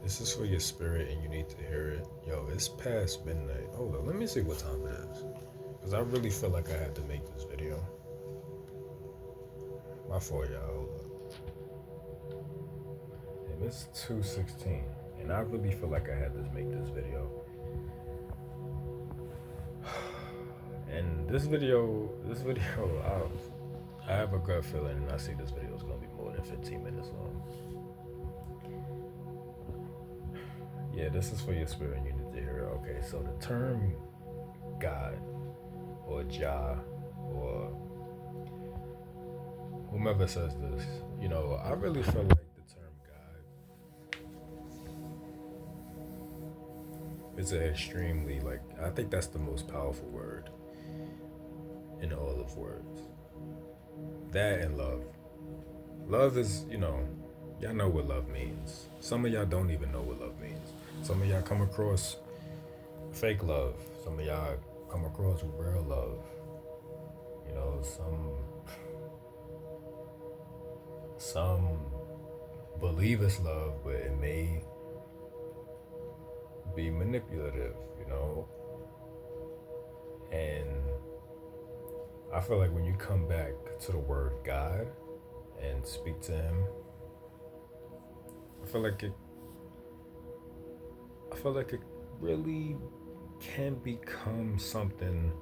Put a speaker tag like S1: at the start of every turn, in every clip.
S1: This is for your spirit and you need to hear it. Yo, it's past midnight. Hold on, let me see what time it is. Because I really feel like I had to make this video. My fault, y'all. Hold up. And it's 2:16. And I really feel like I had to make this video. And this video, I have a gut feeling and I see this video is going to be more than 15 minutes long. Yeah, this is for your spirit and you need to hear it. Okay, so the term God or Jah or whomever says this, you know, I really feel like the term God is an extremely, like, I think that's the most powerful word in all of words. That and love. Love is, you know, y'all know what love means. Some of y'all don't even know what love means. Some of y'all come across fake love. Some of y'all come across real love. You know, some believe it's love, but it may be manipulative, you know. And I feel like when you come back to the word God and speak to him, I feel like it really can become something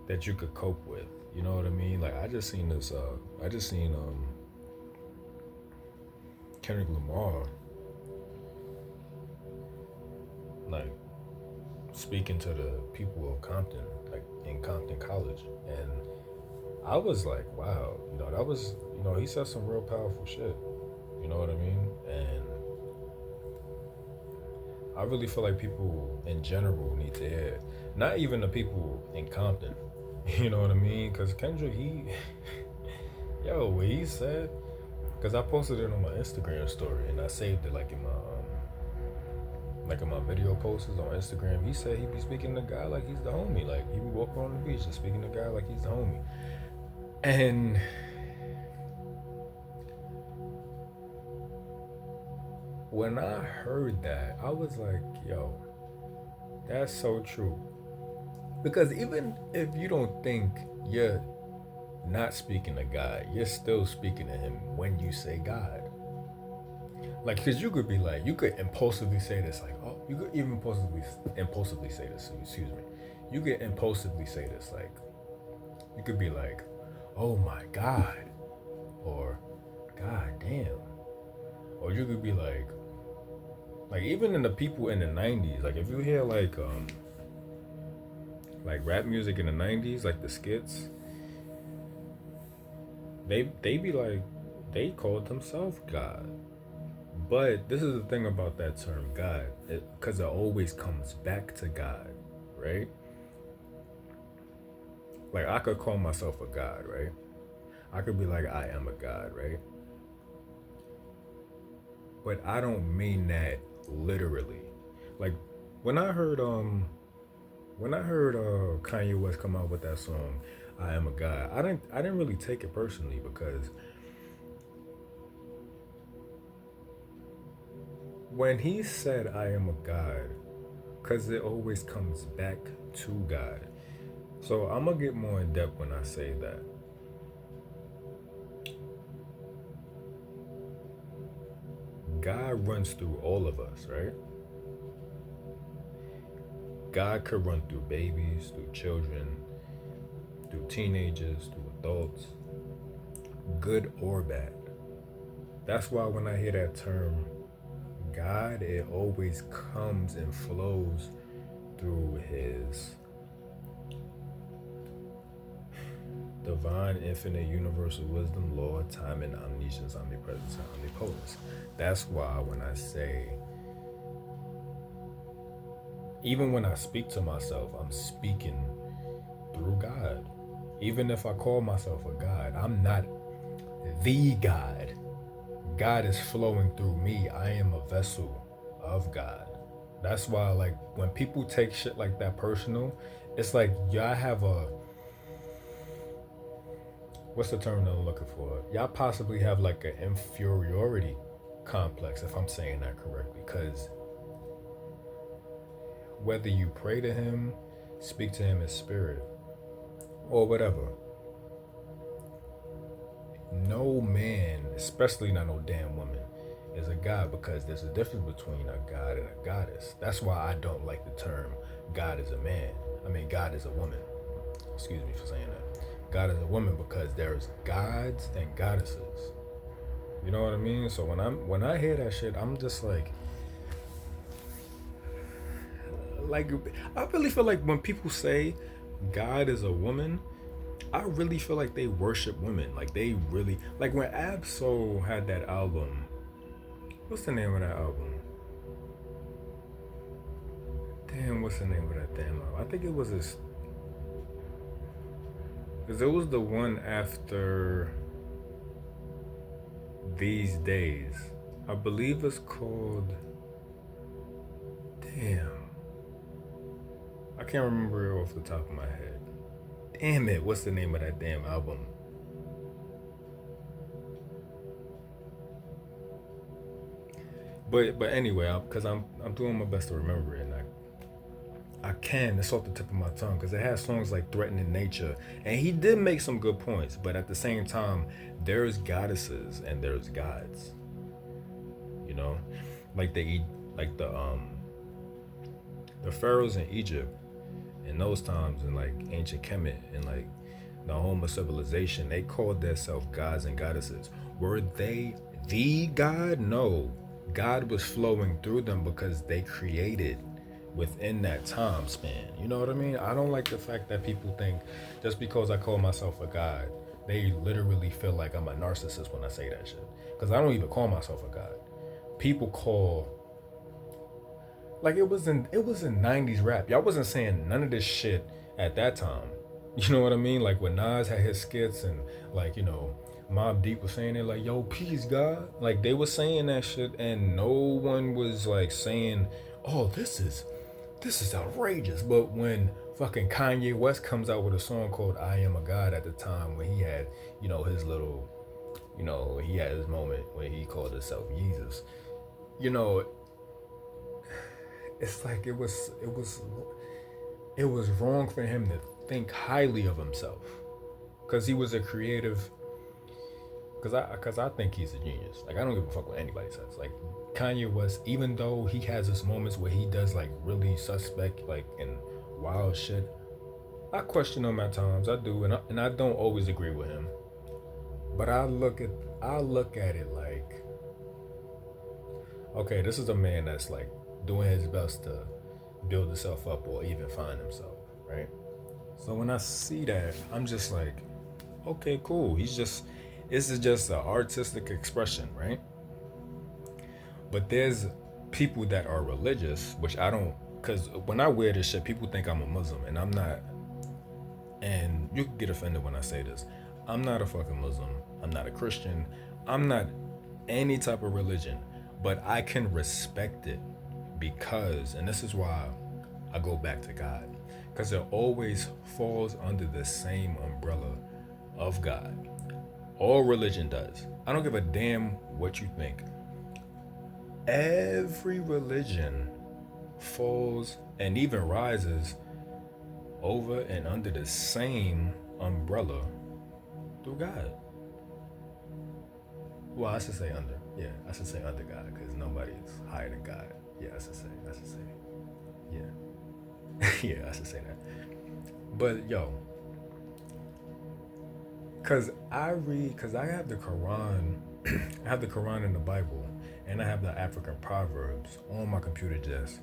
S1: that you could cope with. You know what I mean? Like I just seen Kendrick Lamar like speaking to the people of Compton, like in Compton College, and I was like, wow, you know, that was, you know, he said some real powerful shit. You know what I mean? And I really feel like people in general need to hear it. Not even the people in Compton. You know what I mean? Because Kendrick, what he said, because I posted it on my Instagram story and I saved it like in my video posts on Instagram. He said he be speaking to God like he's the homie. Like he be walking on the beach just speaking to God like he's the homie. And when I heard that, I was like, yo, that's so true. Because even if you don't think you're not speaking to God, you're still speaking to him when you say God. Like, because you could be like, you could impulsively say this, like, oh, you could even impulsively say this, excuse me. You could impulsively say this, like, you could be like, oh my God, or God damn. Or you could be like even in the people in the 90s, like if you hear like rap music in the 90s, like the skits, they be like, they called themselves God. But this is the thing about that term God, because it always comes back to God, right? Like I could call myself a God, right? I could be like, I am a God, right? But I don't mean that literally. Like when I heard Kanye West come out with that song, I Am a God, I didn't really take it personally, because when he said I am a God, because it always comes back to God. So I'm gonna get more in depth when I say that. God runs through all of us, right? God could run through babies, through children, through teenagers, through adults, good or bad. That's why when I hear that term God, it always comes and flows through his divine, infinite, universal wisdom, Lord, time, and omniscience, omnipresence, and omnipotence. That's why when I say, even when I speak to myself, I'm speaking through God. Even if I call myself a God, I'm not the God. God is flowing through me. I am a vessel of God. That's why, like, when people take shit like that personal, it's like y'all have a, what's the term that I'm looking for? Y'all possibly have like an inferiority complex, if I'm saying that correctly, because whether you pray to him, speak to him in spirit, or whatever, no man, especially not no damn woman, is a god, because there's a difference between a god and a goddess. That's why I don't like the term God is a man. I mean, God is a woman. Excuse me for saying that. God is a woman, because there's gods and goddesses. You know what I mean? So when I hear that shit, I'm just like I really feel like when people say God is a woman, I really feel like they worship women. Like they really, like when Ab-Soul had that album. What's the name of that album? Damn, what's the name of that damn album? I think it was this, because it was the one after These Days. I believe it's called. Damn. I can't remember it off the top of my head. Damn it, what's the name of that damn album? But anyway, because I'm doing my best to remember it, and I can. It's off the tip of my tongue, because it has songs like "Threatening Nature," and he did make some good points. But at the same time, there's goddesses and there's gods. You know, like the pharaohs in Egypt in those times, in like ancient Kemet and like the Homer civilization, they called themselves gods and goddesses. Were they the god? No. God was flowing through them because they created within that time span. You know what I mean? I don't like the fact that people think just because I call myself a god, they literally feel like I'm a narcissist when I say that shit. Because I don't even call myself a god. People call, like it was in 90s rap. Y'all wasn't saying none of this shit at that time. You know what I mean? Like when Nas had his skits, and like, Mobb Deep was saying it like, yo, peace, God. Like they was saying that shit, and no one was like saying, oh, this is outrageous. But when fucking Kanye West comes out with a song called I Am a God at the time, when he had, his little, he had his moment when he called himself Jesus, it's like it was wrong for him to think highly of himself, because he was a creative. Because I think he's a genius. Like I don't give a fuck what anybody says. Like Kanye West, even though he has his moments where he does like really suspect like and wild shit, I question him at times. I do, and I don't always agree with him. But I look at it like, okay, this is a man that's like doing his best to build himself up or even find himself, right? So when I see that, I'm just like, okay, cool. This is just an artistic expression, right? But there's people that are religious, which I don't, because when I wear this shit, people think I'm a Muslim, and I'm not. And you can get offended when I say this. I'm not a fucking Muslim. I'm not a Christian. I'm not any type of religion, but I can respect it because, and this is why I go back to God, because it always falls under the same umbrella of God. All religion does. I don't give a damn what you think. Every religion falls and even rises over and under the same umbrella through God. Well, I should say under. Yeah, I should say under God, because nobody's higher than God. Yeah, I should say. Yeah. Yeah, I should say that. But yo, because I have the Quran, I have the Quran and the Bible, and I have the African Proverbs on my computer just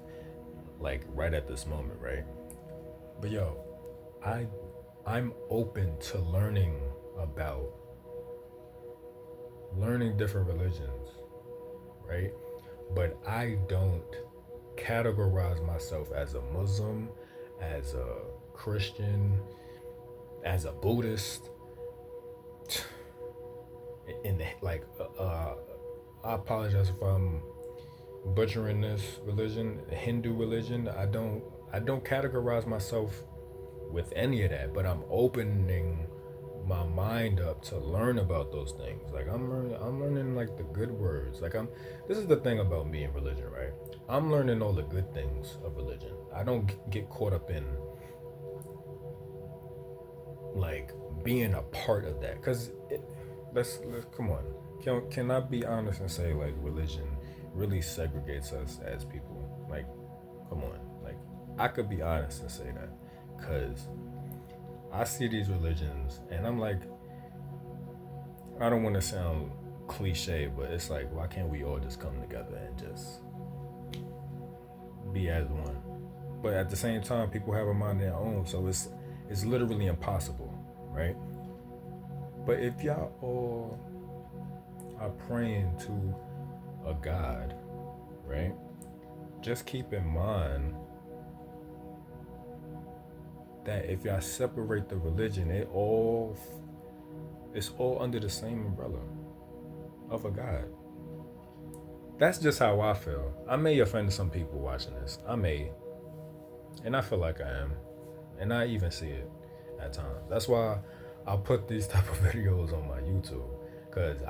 S1: like right at this moment, right? But yo, I'm open to learning different religions, right? But I don't categorize myself as a Muslim, as a Christian, as a Buddhist. In the, like, I apologize if I'm butchering this religion, Hindu religion. I don't categorize myself with any of that, but I'm opening my mind up to learn about those things. Like I'm learning like the good words. Like this is the thing about me and religion, right? I'm learning all the good things of religion. I don't get caught up in like being a part of that, because let's come on. Can I be honest and say like religion really segregates us as people? Like, come on. Like, I could be honest and say that, because I see these religions and I'm like, I don't want to sound cliche, but it's like, why can't we all just come together and just be as one? But at the same time, people have a mind of their own, so it's literally impossible, right? But if y'all all are praying to a God, right? Just keep in mind that if y'all separate the religion, it's all under the same umbrella of a God. That's just how I feel. I may offend some people watching this. I may. And I feel like I am. And I even see it at times. That's why I put these type of videos on my YouTube. Because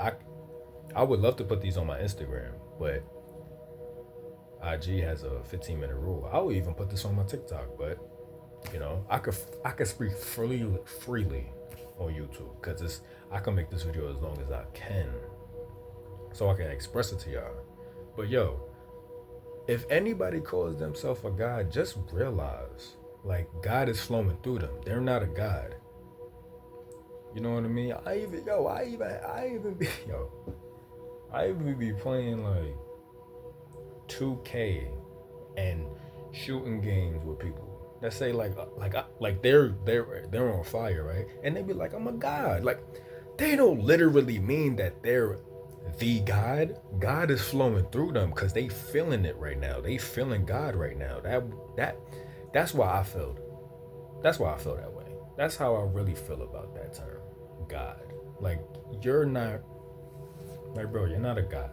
S1: I would love to put these on my Instagram, but IG has a 15-minute rule. I would even put this on my TikTok, but I could speak freely on YouTube, because I can make this video as long as I can, so I can express it to y'all. But yo, if anybody calls themselves a God, just realize, like, God is flowing through them. They're not a God. You know what I mean? I even be playing like 2K and shooting games with people that say like they're on fire, right? And they be like, I'm a God. Like, they don't literally mean that they're the God. God is flowing through them because they feeling it right now. They feeling God right now. That's why I feel. That's why I feel that way. That's how I really feel about that term, God. Like, you're not, like, bro, you're not a God.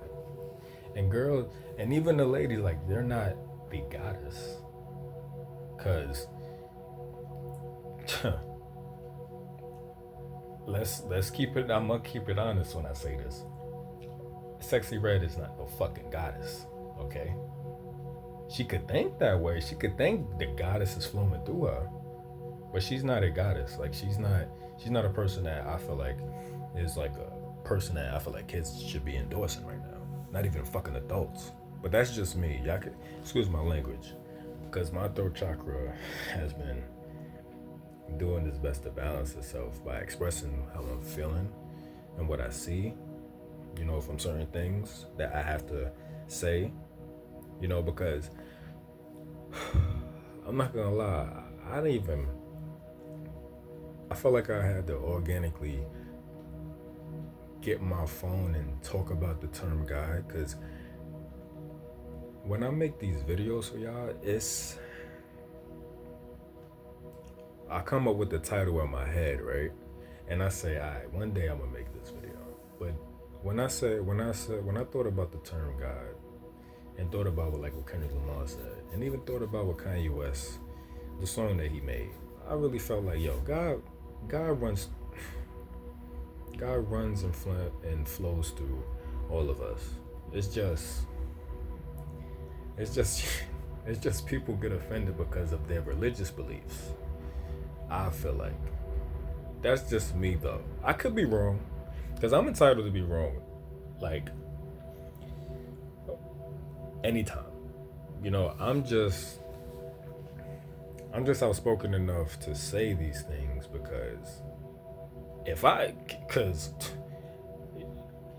S1: And girls, and even the ladies, like, they're not the goddess. Cause let's keep it. I'm gonna keep it honest when I say this. Sexy Red is not no fucking goddess. Okay. She could think that way. She could think the goddess is flowing through her, but she's not a goddess. Like, she's not a person that I feel like is like a person that I feel like kids should be endorsing right now. Not even fucking adults. But that's just me. Y'all could excuse my language, because my throat chakra has been doing its best to balance itself by expressing how I'm feeling and what I see, from certain things that I have to say, because I'm not gonna lie, I felt like I had to organically get my phone and talk about the term God, because when I make these videos for y'all, I come up with the title in my head, right? And I say, all right, one day I'm gonna make this video. But when I thought about the term God, and thought about what Kendrick Lamar said, and even thought about what Kanye West, the song that he made, I really felt like, yo, God runs and flows through all of us. It's just people get offended because of their religious beliefs. I feel like that's just me, though. I could be wrong, because I'm entitled to be wrong, like, anytime. I'm just outspoken enough to say these things, because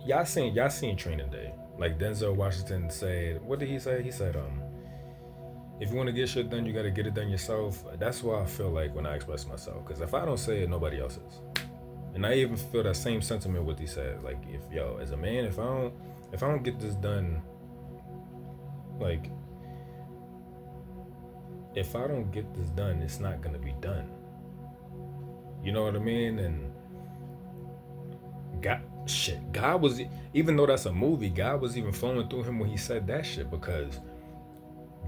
S1: y'all seen Training Day. Like, Denzel Washington said, what did he say? He said, if you want to get shit done, you got to get it done yourself. That's why I feel like when I express myself, because if I don't say it, nobody else is. And I even feel that same sentiment what he said. Like, as a man, if I don't get this done, like, if I don't get this done, it's not gonna be done. You know what I mean? And God was, even though that's a movie, God was even flowing through him when he said that shit, because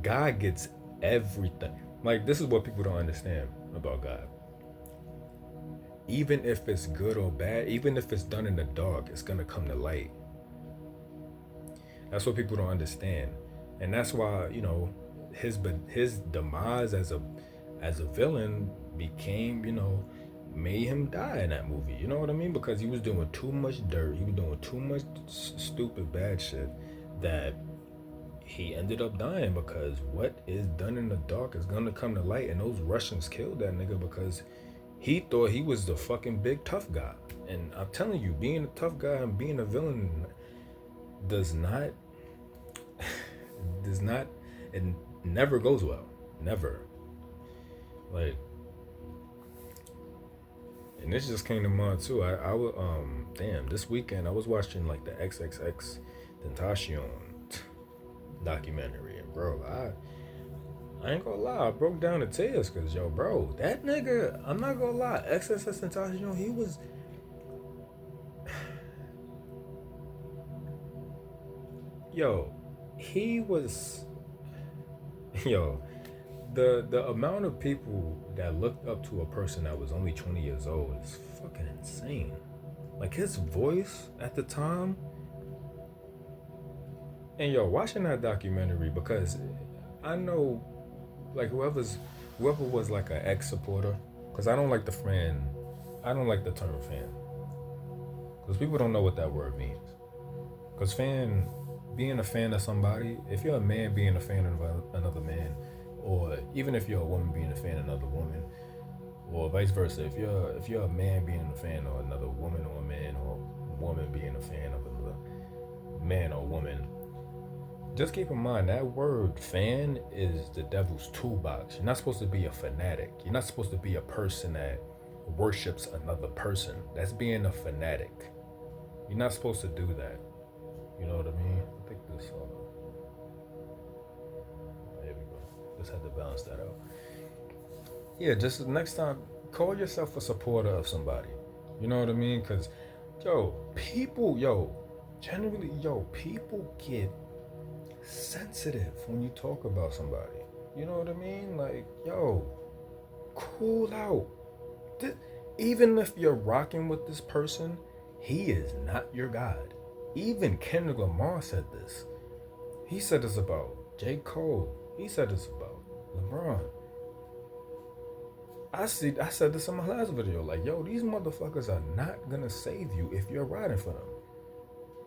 S1: God gets everything. Like, this is what people don't understand about God. even if it's good or bad, even if it's done in the dark, it's gonna come to light. That's what people don't understand, and that's why his demise as a villain became made him die in that movie. You know what I mean? Because he was doing too much dirt. He was doing too much stupid bad shit that he ended up dying, because what is done in the dark is gonna come to light. And those Russians killed that nigga because he thought he was the fucking big tough guy. And I'm telling you, being a tough guy and being a villain does not it never goes well. Never. Like, and this just came to mind too. I would this weekend I was watching like the XXX Tentacion documentary, and bro, I ain't gonna lie, I broke down to tears, cause bro, that nigga, I'm not gonna lie, XXX Tentacion, he was the amount of people that looked up to a person that was only 20 years old is fucking insane. Like, his voice at the time. And watching that documentary, because I know, like, whoever was like an ex-supporter, because I don't like the term fan, because people don't know what that word means. Because being a fan of somebody, if you're a man being a fan of another man, or even if you're a woman being a fan of another woman, or vice versa, if you're a man being a fan of another woman, or a man or woman being a fan of another man or woman, just keep in mind that word fan is the devil's toolbox. You're not supposed to be a fanatic. You're not supposed to be a person that worships another person. That's being a fanatic. You're not supposed to do that. You know what I mean? I think this. There we go. Just had to balance that out. Yeah, just next time, call yourself a supporter of somebody. You know what I mean? Because, people get sensitive when you talk about somebody. You know what I mean? Like, cool out. Even if you're rocking with this person, he is not your God. Even Kendrick Lamar said this. He said this about J. Cole. He said this about LeBron. I said this in my last video. Like, these motherfuckers are not gonna save you if you're riding for them.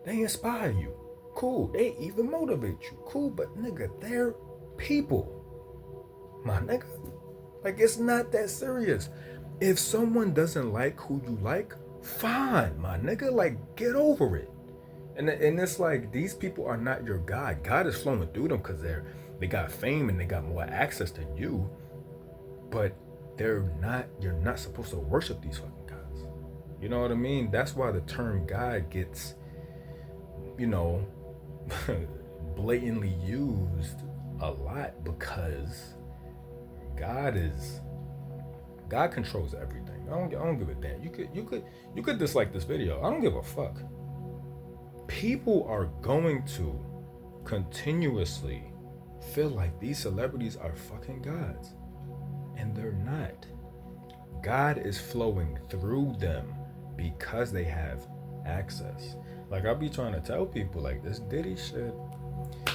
S1: They inspire you. Cool. They even motivate you. Cool, but nigga, they're people. My nigga. Like, it's not that serious. If someone doesn't like who you like, fine, my nigga. Like, get over it. And it's like, these people are not your God. God is flowing through them because they got fame and they got more access than you. But you're not supposed to worship these fucking gods. You know what I mean? That's why the term God gets, blatantly used a lot, because God controls everything. I don't give a damn. You could dislike this video. I don't give a fuck. People are going to continuously feel like these celebrities are fucking gods, and they're not. God is flowing through them because they have access. Like, I be trying to tell people, like, this Diddy shit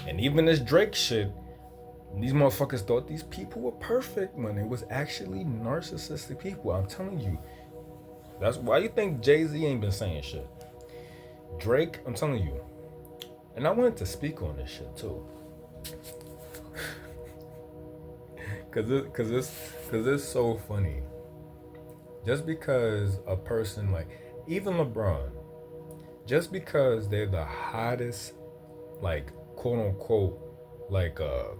S1: and even this Drake shit, these motherfuckers thought these people were perfect when it was actually narcissistic people. I'm telling you. That's why you think Jay-Z ain't been saying shit. Drake, I'm telling you. And I wanted to speak on this shit too. Cause it's so funny. Just because a person, like, even LeBron, just because they're the hottest, like, quote unquote, like, I'll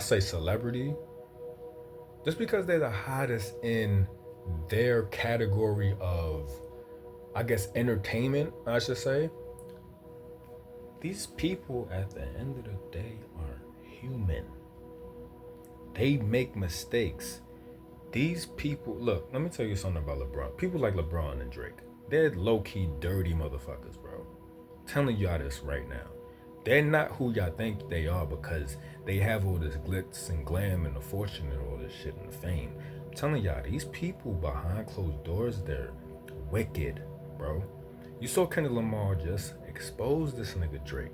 S1: say celebrity, just because they're the hottest in their category of, I guess, entertainment, I should say, these people at the end of the day are human. They make mistakes. These people, look, let me tell you something about LeBron. People like LeBron and Drake, they're low-key dirty motherfuckers, bro. I'm telling y'all this right now. They're not who y'all think they are because they have all this glitz and glam and the fortune and all this shit and the fame. I'm telling y'all, these people behind closed doors, they're wicked, bro. You saw Kendrick Lamar just expose this nigga Drake.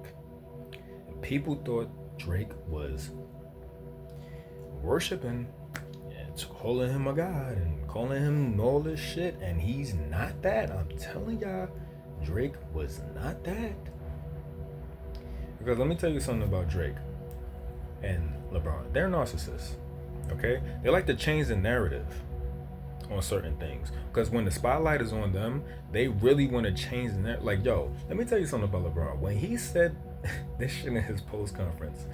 S1: And people thought Drake was worshiping and calling him a god and calling him all this shit, and he's not that. I'm telling y'all, Drake was not that. Because let me tell you something about Drake and LeBron. They're narcissists, okay? They like to change the narrative on certain things. Because when the spotlight is on them, they really want to change the narrative. Like, yo, let me tell you something about LeBron. When he said this shit in his post conference,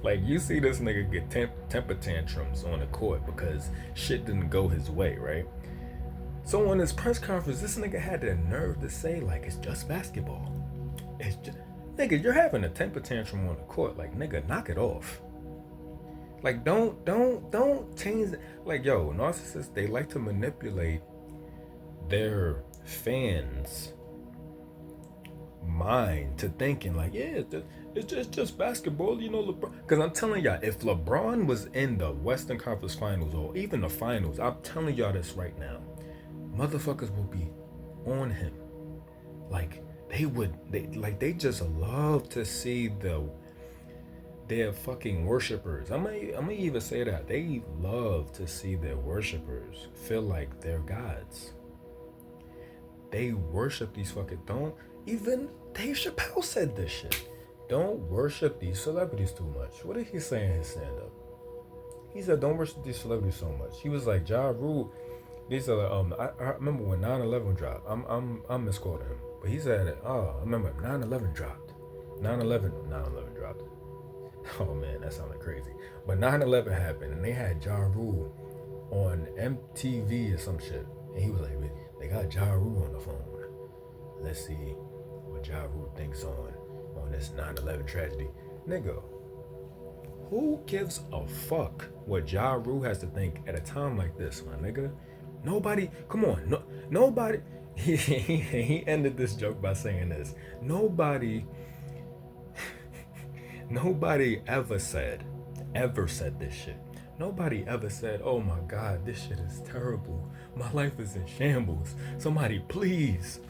S1: like you see this nigga get temper tantrums on the court because shit didn't go his way, right? So on his press conference, this nigga had the nerve to say, like, it's just basketball. It's just, nigga, you're having a temper tantrum on the court. Like, nigga, knock it off. Like, don't change it. Like, yo, narcissists, they like to manipulate their fans' mind to thinking like, yeah, it's just basketball, you know, LeBron. Because I'm telling y'all, if LeBron was in the Western Conference Finals or even the finals, I'm telling y'all this right now, motherfuckers will be on him. Like, they just love to see their fucking worshipers. I'm gonna even say that. They love to see their worshipers feel like they're gods. They worship these fucking, even Dave Chappelle said this shit. Don't worship these celebrities too much. What did he say in his stand-up? He said, don't worship these celebrities so much. He was like, Ja Rule, these are I remember when 9/11 dropped. I'm misquoting him. But he said, I remember 9/11 dropped. 9/11 dropped. Oh man, that sounded crazy. But 9/11 happened and they had Ja Rule on MTV or some shit. And he was like, they got Ja Rule on the phone. Let's see what Ja Rule thinks on this 9/11 tragedy. Nigga, who gives a fuck what Ja Rule has to think at a time like this, my nigga? Nobody, come on, nobody. He ended this joke by saying this. Nobody ever said this shit. Nobody ever said, oh my God, this shit is terrible. My life is in shambles. Somebody please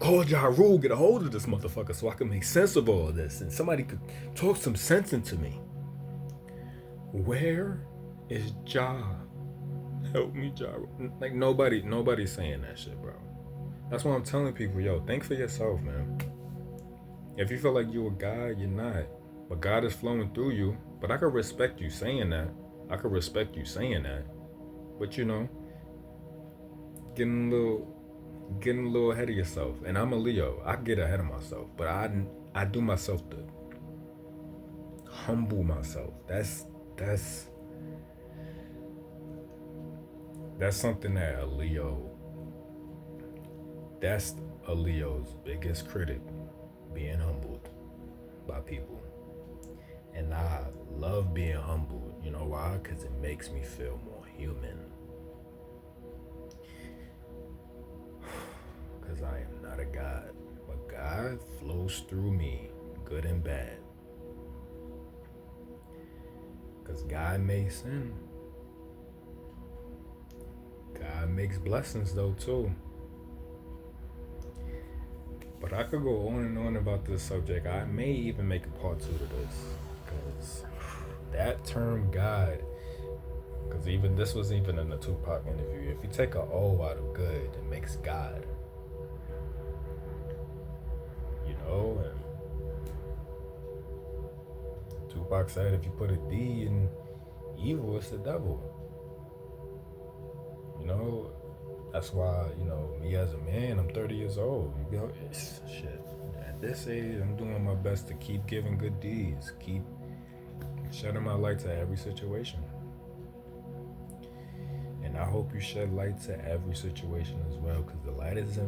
S1: call Ja Rule, get a hold of this motherfucker so I can make sense of all of this and somebody could talk some sense into me. Where is Ja? Help me, Ja Rule. Like, nobody's saying that shit, bro. That's why I'm telling people, yo, think for yourself, man. If you feel like you're a God, you're not. But God is flowing through you. But I could respect you saying that. But you know, getting a little ahead of yourself. And I'm a Leo. I get ahead of myself. But I do myself to humble myself. That's something that that's a Leo's biggest critic, being humbled by people. And I love being humbled. You know why? Because it makes me feel more human. Because I am not a God. But God flows through me, good and bad. Because God may sin. God makes blessings though too. But I could go on and on about this subject. I may even make a part 2 to this. Because that term God, because even this was even in the Tupac interview. If you take an O out of good, it makes God. You know, and Tupac said if you put a D in evil, it's the devil. You know, that's why, you know, me as a man, I'm 30 years old. You know, it's shit. At this age, I'm doing my best to keep giving good deeds, keep shedding my light to every situation. And I hope you shed light to every situation as well, because the light is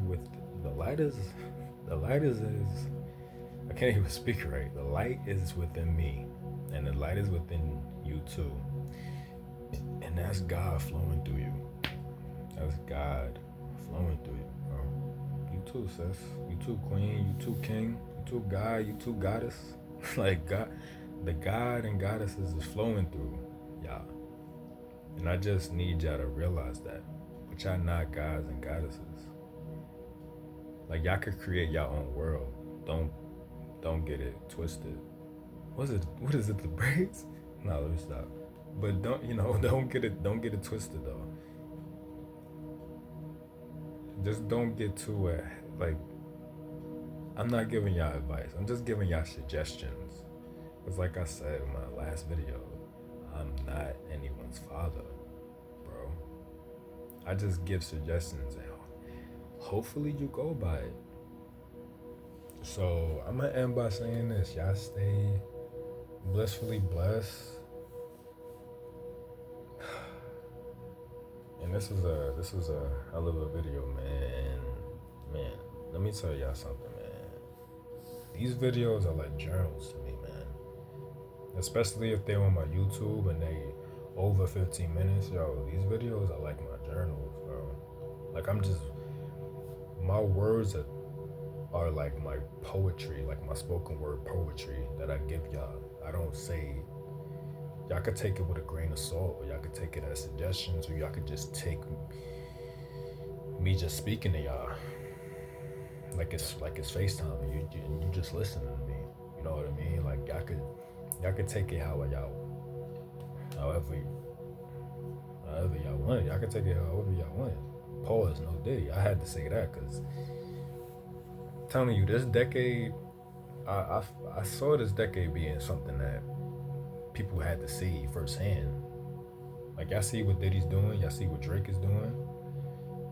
S1: I can't even speak right. The light is within me, and the light is within you too. And that's God flowing through you. That's God flowing through you, bro. You too, sis. You too, queen. You too, king. You too, God. You too, goddess. Like, God, the God and goddesses is flowing through y'all. And I just need y'all to realize that. But y'all not gods and goddesses. Like y'all could create your own world. Don't get it twisted. What is it, the braids? No, let me stop. But don't get it twisted though. Just don't get too like I'm not giving y'all advice. I'm just giving y'all suggestions. Because like I said in my last video, I'm not anyone's father, bro. I just give suggestions and hopefully you go by it. So I'm gonna end by saying this. Y'all stay blissfully blessed. And this was a hell of a video, man. Man, let me tell y'all something, man. These videos are like journals to me, man. Especially if they're on my YouTube and they over 15 minutes. Yo, these videos are like my journals, bro. Like my words are like my poetry, like my spoken word poetry that I give y'all. I don't say, y'all could take it with a grain of salt, or y'all could take it as suggestions, or y'all could just take me just speaking to y'all like it's FaceTime and you just listening to me. You know what I mean? Like y'all could take it however y'all want. Y'all could take it however y'all want. Pause, no diddy. I had to say that because I'm telling you, this decade, I saw this decade being something that people had to see firsthand. Like y'all see what Diddy's doing, y'all see what Drake is doing.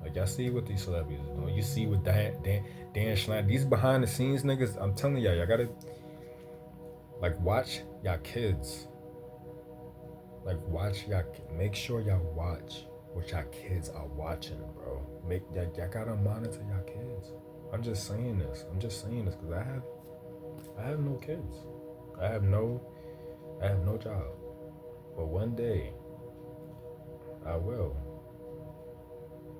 S1: Like y'all see what these celebrities are doing. You see what Dan Schneider, these behind the scenes niggas, I'm telling y'all gotta like watch y'all kids. Like make sure y'all watch what y'all kids are watching, bro. Y'all gotta monitor y'all kids. I'm just saying this because I have no kids. I have no job. But one day I will.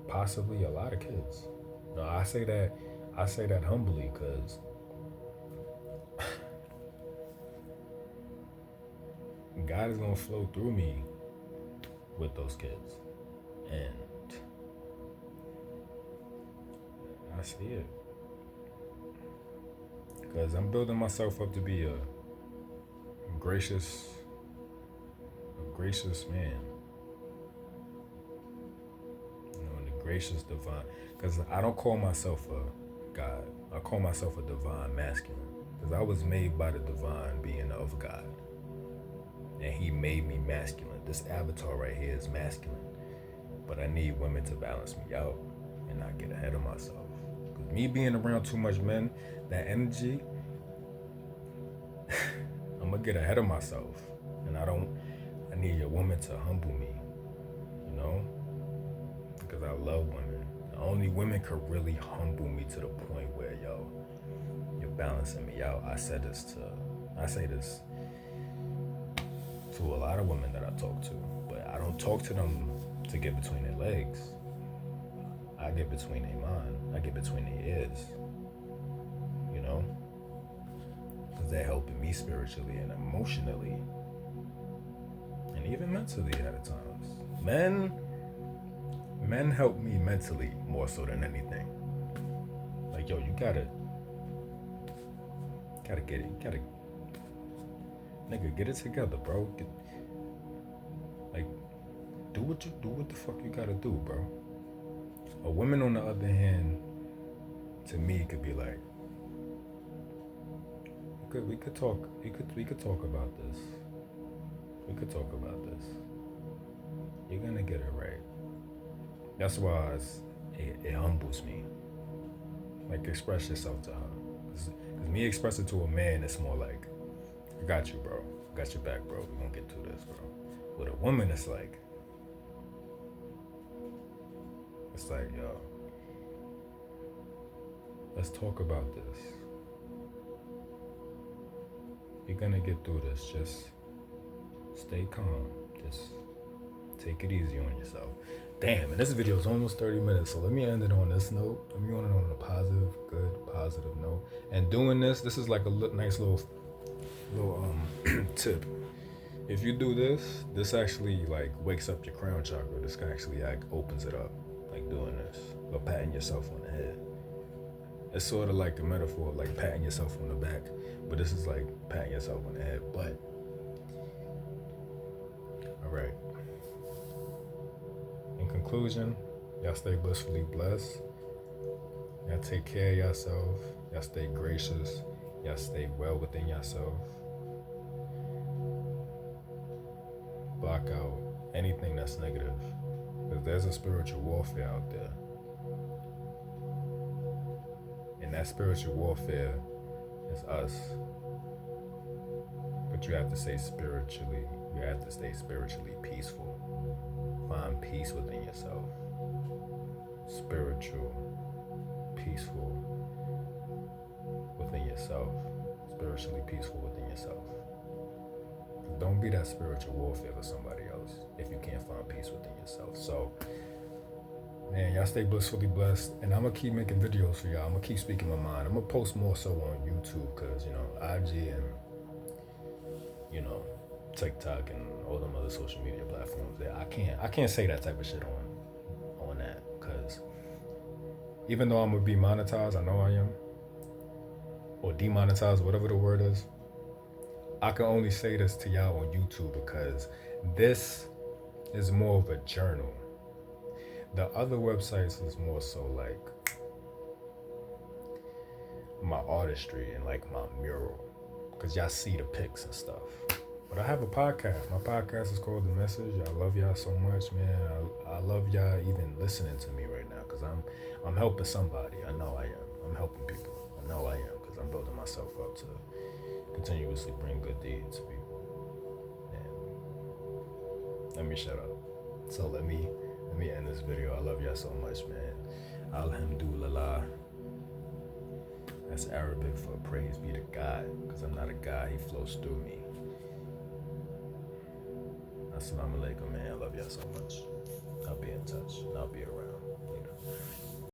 S1: Possibly a lot of kids. No, I say that humbly because God is gonna flow through me with those kids. And I see it. Because I'm building myself up to be a gracious man. And the gracious divine. Because I don't call myself a God. I call myself a divine masculine. Because I was made by the divine being of God. And he made me masculine. This avatar right here is masculine. But I need women to balance me out and not get ahead of myself. Because me being around too much men, that energy, I'm going to get ahead of myself. And I need a woman to humble me, you know? Because I love women. Only women could really humble me to the point where, yo, you're balancing me out. I say this to a lot of women that I talk to, but I don't talk to them to get between their legs. I get between their mind. I get between their ears, you know? Because they're helping me spiritually and emotionally. And even mentally at times. Men help me mentally more so than anything. Like, yo, you gotta get it. Nigga, get it together, bro. Do what the fuck you gotta do, bro. A woman, on the other hand, to me, could be like, we could talk about this. We could talk about this. You're gonna get it right. That's why it humbles me. Like, express yourself to her. Cause me expressing to a man, it's more like, I got you, bro. I got your back, bro. We're gonna get through this, bro. With a woman, it's like, yo, let's talk about this. You're gonna get through this. Just stay calm. Just take it easy on yourself. Damn, and this video is almost 30 minutes, so let me end it on this note. Let me end it on a positive note. And doing this is like a nice little tip If you do this, this actually like wakes up your crown chakra. This actually like opens it up, like doing this or patting yourself on the head. It's sort of like a metaphor of like patting yourself on the back, but this is like patting yourself on the head. But all right. In conclusion, y'all stay blissfully blessed. Y'all take care of yourself. Y'all stay gracious. Y'all stay well within yourself. Block out anything that's negative. Because there's a spiritual warfare out there. And that spiritual warfare is us. But you have to stay spiritually peaceful. Find peace within yourself. Spiritual, peaceful within yourself. Spiritually peaceful within yourself. Don't be that spiritual warfare for somebody else if you can't find peace within yourself. So, man, y'all stay blissfully blessed. And I'm going to keep making videos for y'all. I'm going to keep speaking my mind. I'm going to post more so on YouTube because, IG and, TikTok and all them other social media platforms there. I can't say that type of shit on that because even though I'm going to be monetized, I know I am, or demonetized, whatever the word is, I can only say this to y'all on YouTube because this is more of a journal. The other websites is more so like my artistry and like my mural because y'all see the pics and stuff. But I have a podcast. My podcast is called The Message. I love y'all so much, man. I love y'all even listening to me right now because I'm helping somebody. I know I am. I'm helping people. I know I am because I'm building myself up to continuously bring good deeds to people. And let me shut up. So let me end this video. I love y'all so much, man. Alhamdulillah. That's Arabic for praise be to God, because I'm not a God, he flows through me. Assalamu alaikum, man. I love y'all so much. I'll be in touch and I'll be around.